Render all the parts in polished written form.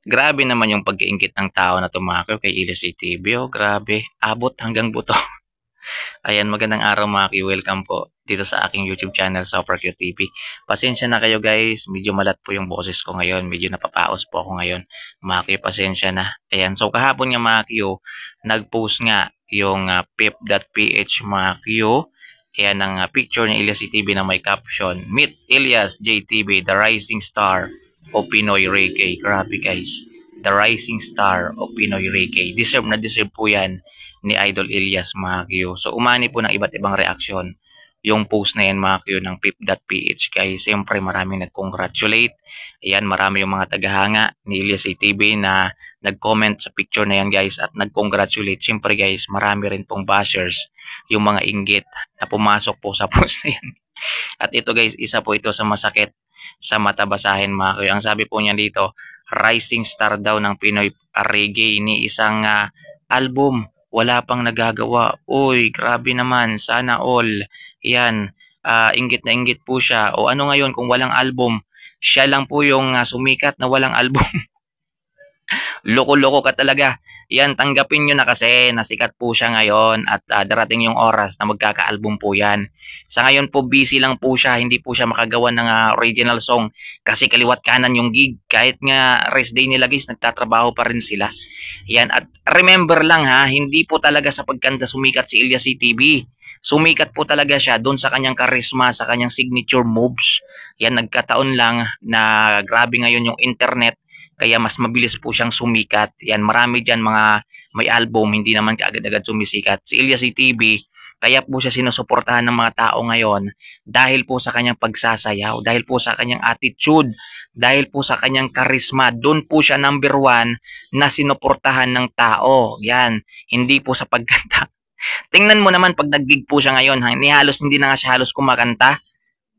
Grabe naman yung pag-iinggit ng tao na tumakoy kay Ilyas TV, oh, grabe. Abot hanggang buto. Ayan, magandang araw mga ki, welcome po dito sa aking YouTube channel, Super Q TV. Pasensya na kayo guys, medyo malat po yung boses ko ngayon, medyo napapaos po ako ngayon. Mga ki, pasensya na. Ayan, so kahapon nga mga ki, nag-post nga yung pip.ph mga ki. Ayan ang picture ni Ilyas TV na may caption, Meet Ilyas JTV, the rising star o Pinoy Reggae. Grabe guys, the rising star o Pinoy Reggae. Deserve na deserve po yan ni Idol Ilyas mga Q. So umani po ng iba't ibang reaksyon yung post na yan mga Q ng pip.ph guys. Siyempre maraming nag-congratulate. Ayan, marami yung mga tagahanga ni Ilyas ATV na nag-comment sa picture na yan guys at nag-congratulate. Siyempre guys, marami rin pong bashers, yung mga inggit na pumasok po sa post na yan. At ito guys, isa po ito sa masakit sa mata basahin mga Q. Ang sabi po niya dito, rising star daw ng Pinoy Reggae ni isang album, wala pang nagagawa. Uy, grabe naman. Sana all. Yan. Inggit na inggit po siya. O ano ngayon kung walang album? Siya lang po yung sumikat na walang album. Loko-loko ka talaga. Yan, tanggapin nyo na kasi nasikat po siya ngayon at darating yung oras na magkaka-album po yan. Sa ngayon po busy lang po siya, hindi po siya makagawa ng original song kasi kaliwat kanan yung gig. Kahit nga rest day nila guys, nagtatrabaho pa rin sila. Yan, at remember lang ha, hindi po talaga sa pagkanta sumikat si Ilyas CTV. Sumikat po talaga siya doon sa kanyang charisma, sa kanyang signature moves. Yan, nagkataon lang na grabe ngayon yung internet kaya mas mabilis po siyang sumikat. Yan, marami dyan mga may album, hindi naman kaagad-agad sumisikat. Si Ilyas TV, kaya po siya sinusuportahan ng mga tao ngayon dahil po sa kanyang pagsasayaw, dahil po sa kanyang attitude, dahil po sa kanyang charisma. Doon po siya number one na sinuportahan ng tao. Yan, hindi po sa pagkanta. Tingnan mo naman pag nag-gig po siya ngayon, hindi na nga siya halos kumakanta.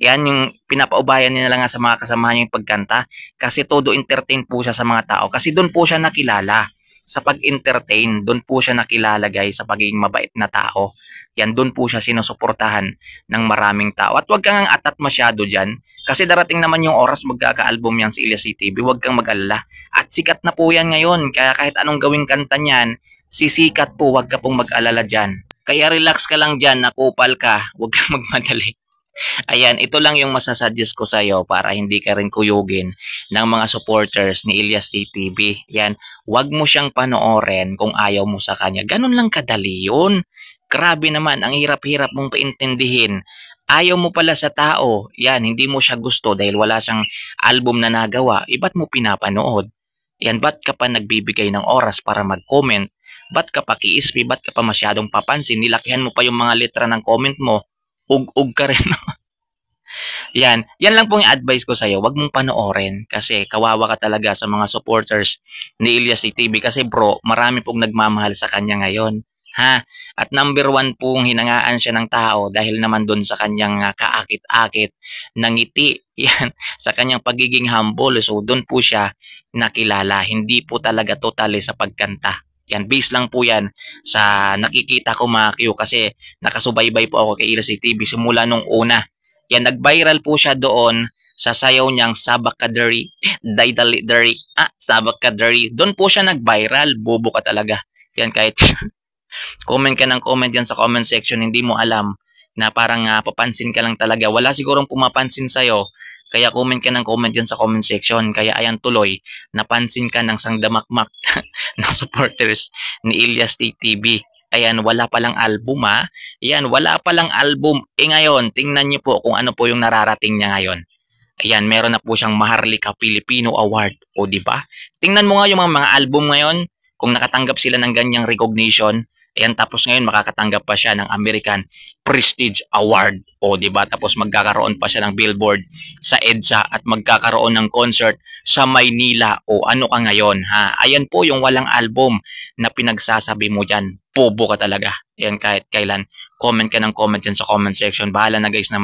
Yan yung pinapaubayan niya lang nga sa mga kasamahan niya yung pagkanta kasi todo entertain po siya sa mga tao kasi doon po siya nakilala sa pag-entertain, doon po siya nakilala guys sa pagiging mabait na tao. Yan, doon po siya sinusuportahan ng maraming tao. At wag kang atat masyado dyan kasi darating naman yung oras magkaka-album yan si Ilyas TV, wag kang mag-alala. At sikat na po yan ngayon kaya kahit anong gawing kanta niyan, sisikat po, wag ka pong mag-alala dyan. Kaya relax ka lang dyan, nakupal ka, wag kang magmadali. Ayan, ito lang yung masasuggest ko sa'yo para hindi ka rin kuyugin ng mga supporters ni Ilyas TTV. Yan, wag mo siyang panoorin kung ayaw mo sa kanya. Ganun lang kadali yun. Grabe naman, ang hirap-hirap mong paintindihin. Ayaw mo pala sa tao. Yan, hindi mo siya gusto dahil wala siyang album na nagawa. Ba't mo pinapanood? Yan, ba't ka pa nagbibigay ng oras para mag-comment? Ba't ka pa kiispi? Ba't ka pa masyadong papansin? Nilakihan mo pa yung mga letra ng comment mo. Ug-ug ka rin. Yan lang pong yung advice ko sa'yo. Huwag mong panoorin kasi kawawa ka talaga sa mga supporters ni Ilyas TV kasi bro, marami pong nagmamahal sa kanya ngayon. Ha? At number one pong hinangaan siya ng tao dahil naman doon sa kanyang kaakit-akit na ngiti. Yan, sa kanyang pagiging humble. So doon po siya nakilala. Hindi po talaga totally sa pagkanta. Yan, base lang po yan sa nakikita ko mga Q kasi nakasubaybay po ako kay Ilyas TV simula nung una. Yan, nag-viral po siya doon sa sayaw niyang Sabakadari, Daidalidari, Sabakadari. Doon po siya nag-viral. Bobo ka talaga. Yan, kahit comment ka ng comment yan sa comment section, hindi mo alam na parang papansin ka lang talaga. Wala sigurong pumapansin sa'yo. Kaya comment ka ng comment dyan sa comment section. Kaya ayan tuloy, napansin ka ng sangdamakmak na supporters ni Ilyas TV. Ayan, wala palang album ha. Ayan, wala palang album. Ngayon, tingnan niyo po kung ano po yung nararating niya ngayon. Ayan, meron na po siyang Maharlika Filipino Award. O di ba? Tingnan mo nga yung mga album ngayon, kung nakatanggap sila ng ganyang recognition. Ayan, tapos ngayon makakatanggap pa siya ng American Prestige Award. O di ba? Tapos magkakaroon pa siya ng billboard sa EDSA at magkakaroon ng concert sa Maynila. O ano ka ngayon ha? Ayan po yung walang album na pinagsasabi mo dyan. Bobo ka talaga. Yan, kahit kailan comment ka ng comment dyan sa comment section. Bahala na guys na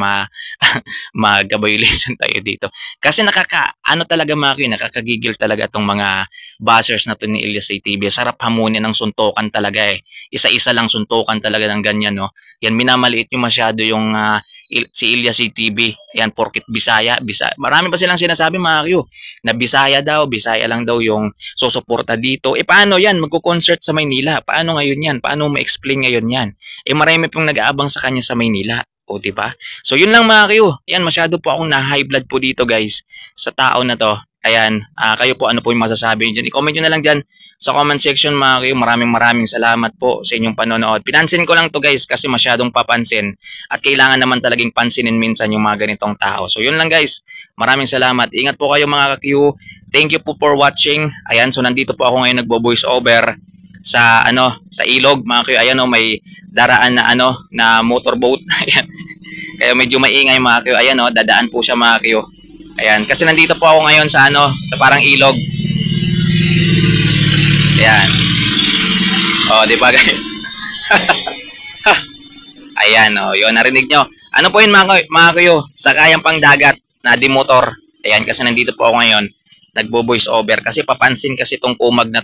mag-violation tayo dito. Kasi ano talaga mga kayo, nakakagigil talaga itong mga buzzers na to ni Ilyas TV. Sarap hamunin ng suntukan talaga eh. Isa-isa lang suntukan talaga ng ganyan no. Yan, minamaliit nyo masyado yung si Ilya CTV. Ayan, porkit Bisaya. Marami pa silang sinasabi mga Q, na Bisaya daw, Bisaya lang daw yung susuporta dito. Paano yan? Magko-concert sa Maynila. Paano ngayon yan? Paano ma-explain ngayon yan? Marami pong nag-aabang sa kanya sa Maynila. O, di ba? So, yun lang mga Q. Ayan, masyado po akong na-high blood po dito guys sa tao na to. Ayan, kayo po ano po yung masasabi nyo dyan? I-comment nyo na lang dyan sa comment section mga Q. Maraming salamat po sa inyong panonood. Pinansin ko lang to guys kasi masyadong papansin at kailangan naman talagang pansinin minsan yung mga ganitong tao. So, yun lang guys. Maraming salamat. Ingat po kayo mga Q. Thank you po for watching. Ayan, so nandito po ako ngayon nagbo-voice over sa sa ilog mga Q. Ayan may daraan na na motorboat. Ayan. Kaya medyo maingay mga Q. Ayan dadaan po siya mga Q. Ayan, kasi nandito po ako ngayon sa sa parang ilog. Ayan. Oh, di ba guys? Ayan, yun narinig nyo. Ano po yun mga Q? Sakayang pang dagat na di motor. Ayan, kasi nandito po ako ngayon nagbo-voice over kasi papansin kasi itong kumag na